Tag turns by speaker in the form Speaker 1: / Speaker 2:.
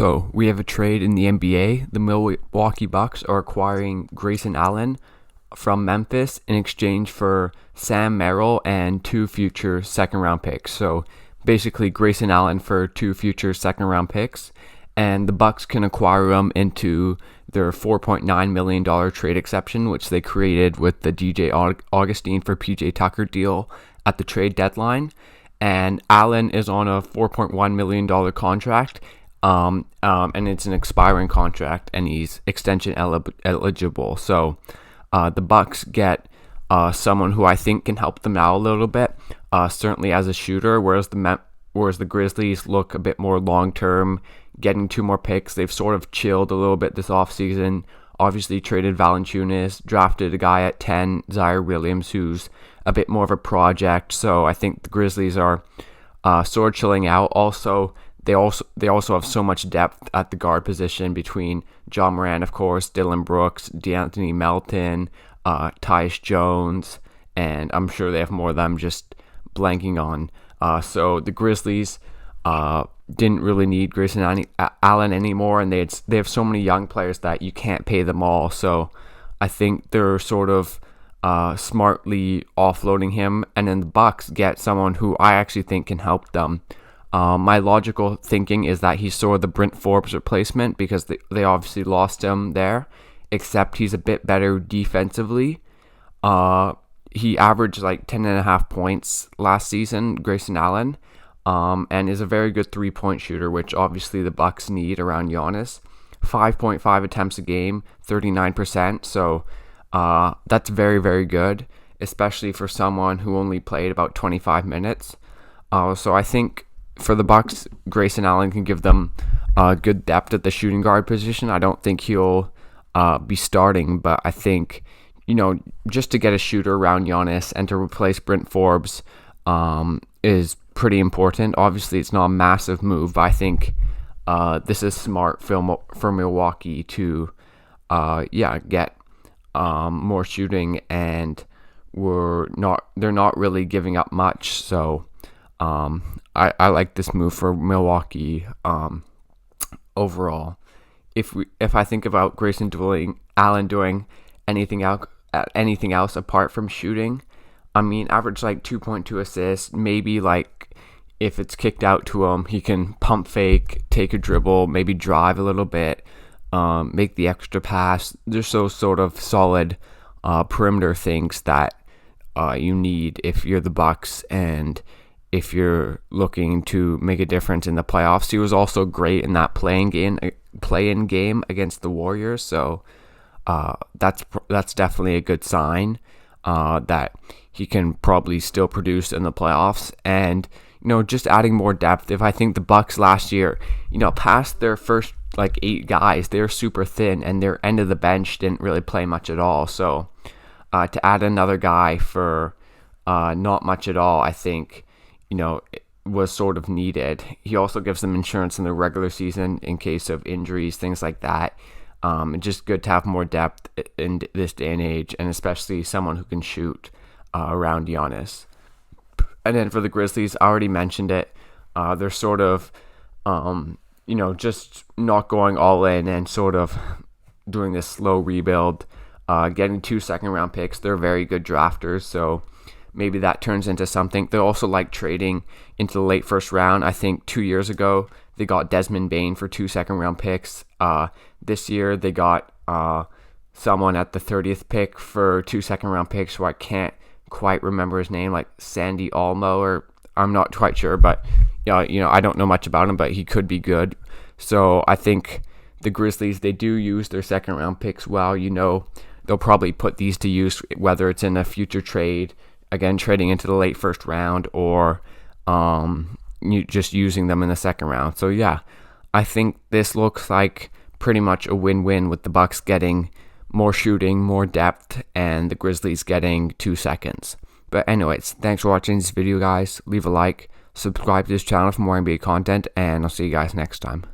Speaker 1: So we have a trade in the NBA. The Milwaukee Bucks are acquiring Grayson Allen from Memphis in exchange for Sam Merrill and 2 future second round picks. So basically Grayson Allen for 2 future second round picks, and the Bucks can acquire him into their $4.9 million trade exception, which they created with the DJ Augustine for PJ Tucker deal at the trade deadline. And Allen is on a $4.1 million contract, and it's an expiring contract, and he's extension eligible. So the Bucks get someone who I think can help them out a little bit, certainly as a shooter, whereas the Grizzlies look a bit more long-term, getting 2 more picks. They've sort of chilled a little bit this offseason. Obviously traded Valanciunas, drafted a guy at 10, Zaire Williams, who's a bit more of a project. So I think the Grizzlies are sort of chilling out. Also, they also have so much depth at the guard position between John Moran, of course, Dylan Brooks, DeAnthony Melton, Tyus Jones, and I'm sure they have more of them just blanking on. So the Grizzlies didn't really need Grayson Allen anymore, and they have so many young players that you can't pay them all. So I think they're sort of smartly offloading him, and then the Bucks get someone who I actually think can help them. My logical thinking is that he's sort of the Brent Forbes replacement, because they obviously lost him there, except he's a bit better defensively. He averaged like 10.5 points last season, Grayson Allen, and is a very good 3-point shooter, which obviously the Bucks need around Giannis. 5.5 attempts a game, 39%. So that's very, very good, especially for someone who only played about 25 minutes. So I think for the Bucks, Grayson Allen can give them good depth at the shooting guard position. I don't think he'll be starting, but I think, just to get a shooter around Giannis and to replace Brent Forbes is pretty important. Obviously, it's not a massive move, but I think this is smart for Milwaukee to get more shooting, and they're not really giving up much. So I like this move for Milwaukee overall. If I think about Grayson Allen doing anything else apart from shooting, I mean, average like 2.2 assists, maybe like if it's kicked out to him, he can pump fake, take a dribble, maybe drive a little bit, make the extra pass. There's those sort of solid perimeter things that you need if you're the Bucks and if you're looking to make a difference in the playoffs. He was also great in that play-in game against the Warriors, so that's definitely a good sign that he can probably still produce in the playoffs. And just adding more depth. If I think the Bucks last year, past their first like 8 guys, they're super thin, and their end of the bench didn't really play much at all. So to add another guy for not much at all, I think it was sort of needed. He also gives them insurance in the regular season in case of injuries, things like that. It's just good to have more depth in this day and age, and especially someone who can shoot around Giannis. And then for the Grizzlies, I already mentioned it. They're sort of, just not going all in and sort of doing this slow rebuild, getting 2 second-round picks. They're very good drafters, so maybe that turns into something. They also like trading into the late first round. I think 2 years ago, they got Desmond Bane for 2 second-round picks. This year, they got someone at the 30th pick for 2 second-round picks who I can't quite remember his name, like Sandy Almo, or I'm not quite sure, but I don't know much about him, but he could be good. So I think the Grizzlies, they do use their second-round picks well. They'll probably put these to use, whether it's in a future trade, again, trading into the late first round, or just using them in the second round. So yeah, I think this looks like pretty much a win-win, with the Bucks getting more shooting, more depth, and the Grizzlies getting 2 seconds. But anyways, thanks for watching this video, guys. Leave a like, subscribe to this channel for more NBA content, and I'll see you guys next time.